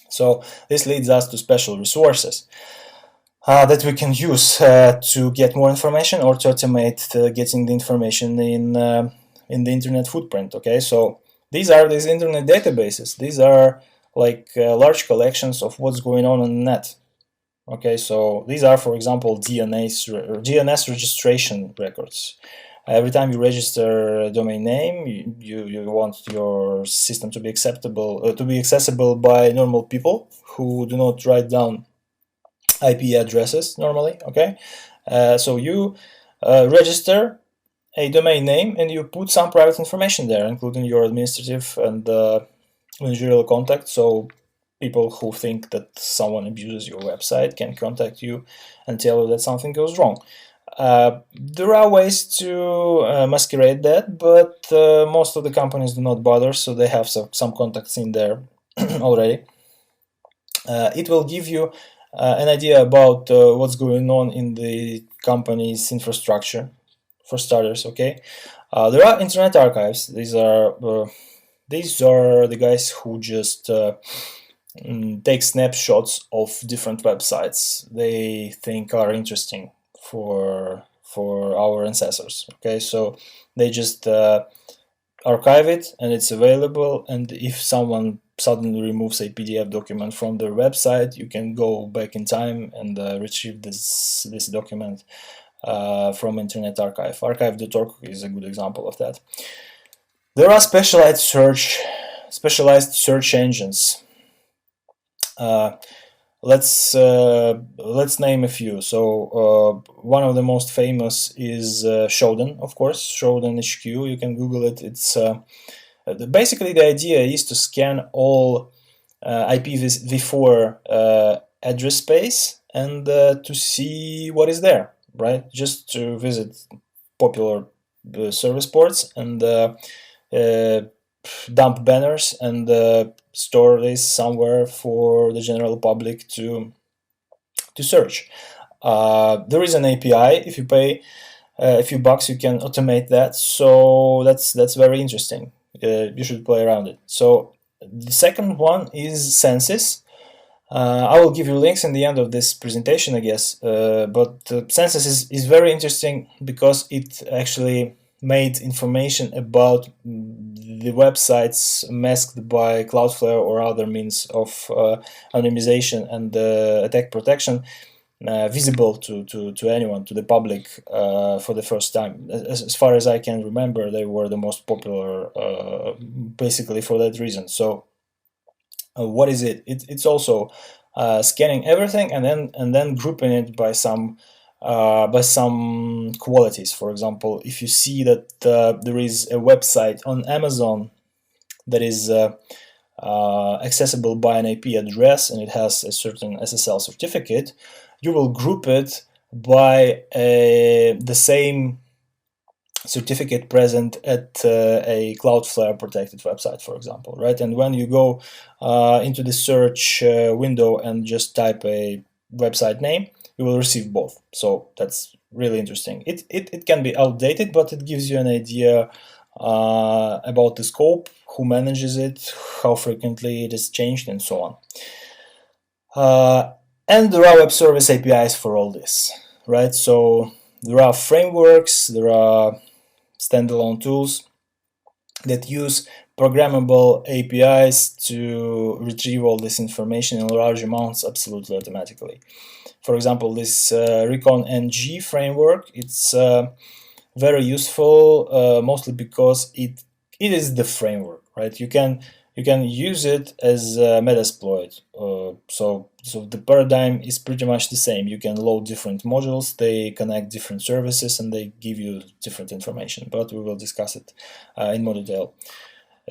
So this leads us to special resources that we can use to get more information or to automate getting the information in the internet footprint. Okay, so these are these internet databases. These are like large collections of what's going on the net. Okay, so these are, for example, DNS registration records. Every time you register a domain name, you want your system to be accessible by normal people who do not write down IP addresses normally. Okay, so you register a domain name and you put some private information there, including your administrative and managerial contact. So people who think that someone abuses your website can contact you and tell you that something goes wrong. There are ways to masquerade that, but most of the companies do not bother, so they have some contacts in there already. It will give you an idea about what's going on in the company's infrastructure, for starters. Okay, there are internet archives. These are the guys who just take snapshots of different websites they think are interesting for our ancestors. Okay, so they just archive it and it's available, and if someone suddenly removes a PDF document from their website, you can go back in time and retrieve this document from Internet Archive. Archive.org is a good example of that. There are specialized search engines. Let's name a few. So one of the most famous is Shodan, of course, Shodan HQ. You can Google it. It's basically the idea is to scan all IPv4 address space and to see what is there, right? Just to visit popular service ports and dump banners and store this somewhere for the general public to search. There is an API. If you pay a few bucks, you can automate that. So that's very interesting. You should play around it. So the second one is Census. I will give you links in the end of this presentation, I guess. But Census is very interesting because it actually made information about the websites masked by Cloudflare or other means of anonymization and attack protection visible to anyone, to the public, for the first time. As far as I can remember, they were the most popular basically for that reason. So what is it? It's also scanning everything and then grouping it by some qualities. For example, if you see that there is a website on Amazon that is accessible by an IP address and it has a certain SSL certificate, you will group it by the same certificate present at a Cloudflare protected website, for example, right? And when you go into the search window and just type a website name, you will receive both. So that's really interesting. It can be outdated, but it gives you an idea about the scope, who manages it, how frequently it is changed, and so on. And there are web service APIs for all this, right? So there are frameworks, there are standalone tools that use programmable APIs to retrieve all this information in large amounts absolutely automatically. For example, this recon ng framework, it's very useful mostly because it is the framework, right? You can use it as a Metasploit. So the paradigm is pretty much the same. You can load different modules, they connect different services, and they give you different information. But we will discuss it in more detail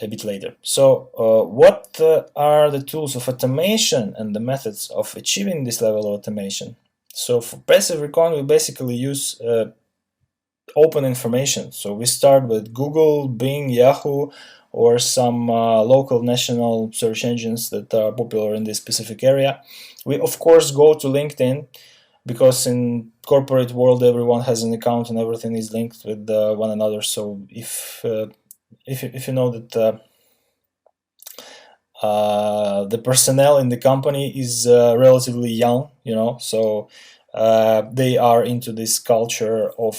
a bit later. So what are the tools of automation and the methods of achieving this level of automation? So for passive recon, we basically use open information. So we start with Google, Bing, Yahoo, or some local national search engines that are popular in this specific area. We of course go to LinkedIn, because in corporate world everyone has an account and everything is linked with one another. So if you know that The personnel in the company is relatively young, so they are into this culture of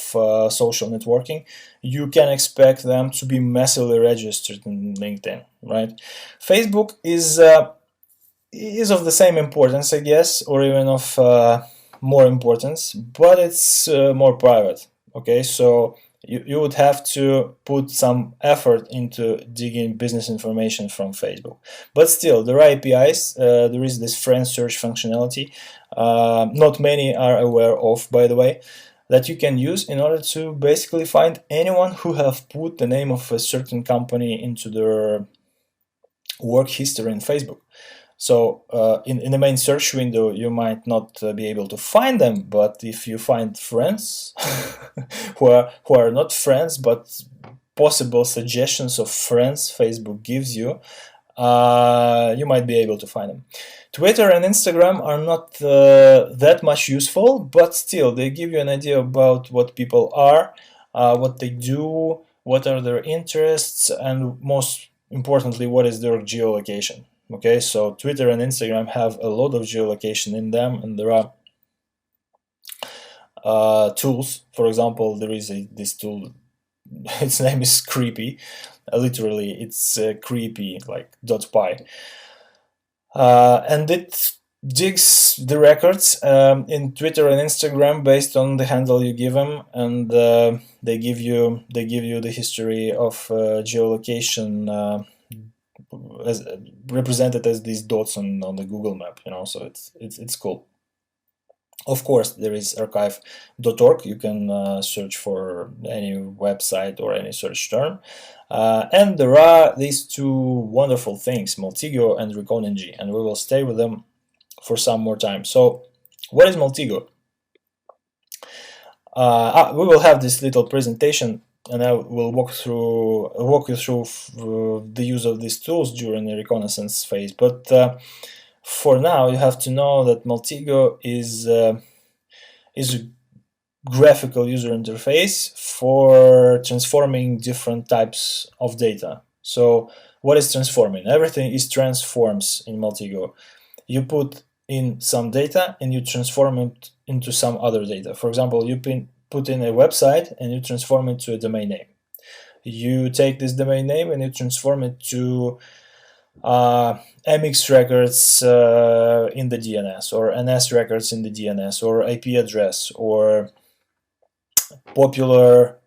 social networking. You can expect them to be massively registered in LinkedIn, right? Facebook is of the same importance, I guess, or even of more importance, but it's more private. Okay, so you would have to put some effort into digging business information from Facebook. But still, there are APIs. There is this friend search functionality. Not many are aware of, by the way, that you can use in order to basically find anyone who have put the name of a certain company into their work history in Facebook. So in the main search window, you might not be able to find them, but if you find friends who are not friends, but possible suggestions of friends Facebook gives you, you might be able to find them. Twitter and Instagram are not that much useful, but still they give you an idea about what people are, what they do, what are their interests, and most importantly, what is their geolocation. Okay, so Twitter and Instagram have a lot of geolocation in them, and there are tools. For example, there is this tool. Its name is Creepy. Literally, it's creepy, like .py, and it digs the records in Twitter and Instagram based on the handle you give them, and they give you the history of geolocation. As represented as these dots on the Google map, so it's cool. Of course, there is archive.org. You can search for any website or any search term. And there are these two wonderful things, Maltigo and recon.ng, and we will stay with them for some more time. So, what is Maltigo? We will have this little presentation, and I will walk you through the use of these tools during the reconnaissance phase. But for now, you have to know that Maltigo is a graphical user interface for transforming different types of data. So, what is transforming? Everything is transforms in Maltigo. You put in some data and you transform it into some other data. For example, you put in a website and you transform it to a domain name. You take this domain name and you transform it to MX records in the DNS, or NS records in the DNS, or IP address, or popular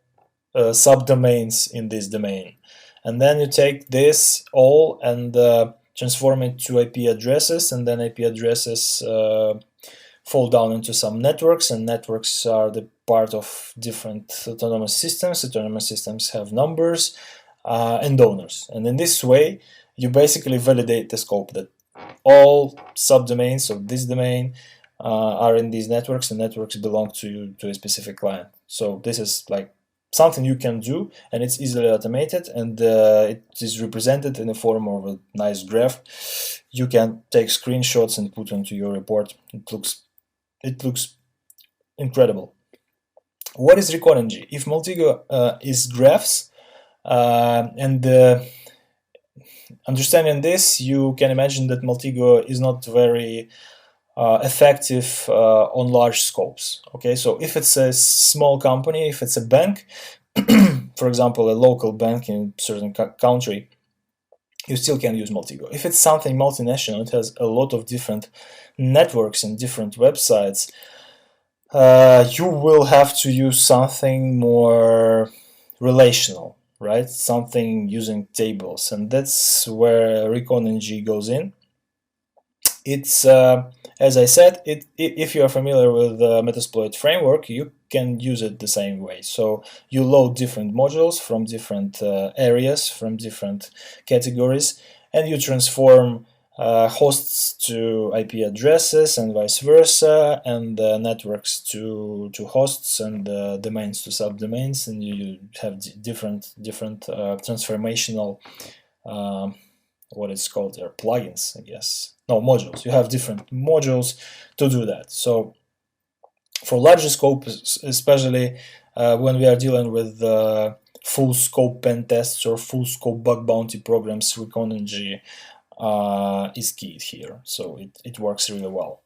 subdomains in this domain. And then you take this all and transform it to IP addresses, and then IP addresses fall down into some networks, and networks are the part of different autonomous systems. Autonomous systems have numbers and owners, and in this way you basically validate the scope that all subdomains of this domain are in these networks, and networks belong to a specific client. So this is like something you can do, and it's easily automated, and it is represented in the form of a nice graph. You can take screenshots and put into your report. It looks incredible. What is recon.ng? If Maltigo is graphs, and understanding this, you can imagine that Maltigo is not very effective on large scopes. Okay, so if it's a small company, if it's a bank, for example, a local bank in a certain country, you still can use Maltigo. If it's something multinational, it has a lot of different networks and different websites, you will have to use something more relational, right? Something using tables, and that's where recon.ng goes in. It's as I said, if you are familiar with the Metasploit framework, you can use it the same way. So you load different modules from different areas, from different categories, and you transform hosts to IP addresses and vice versa, and networks to hosts, and domains to subdomains, and you have different transformational what it's called there, plugins, I guess. No, modules. You have different modules to do that. So for larger scope, especially when we are dealing with full scope pen tests or full scope bug bounty programs, recon.ng is keyed here, so it works really well.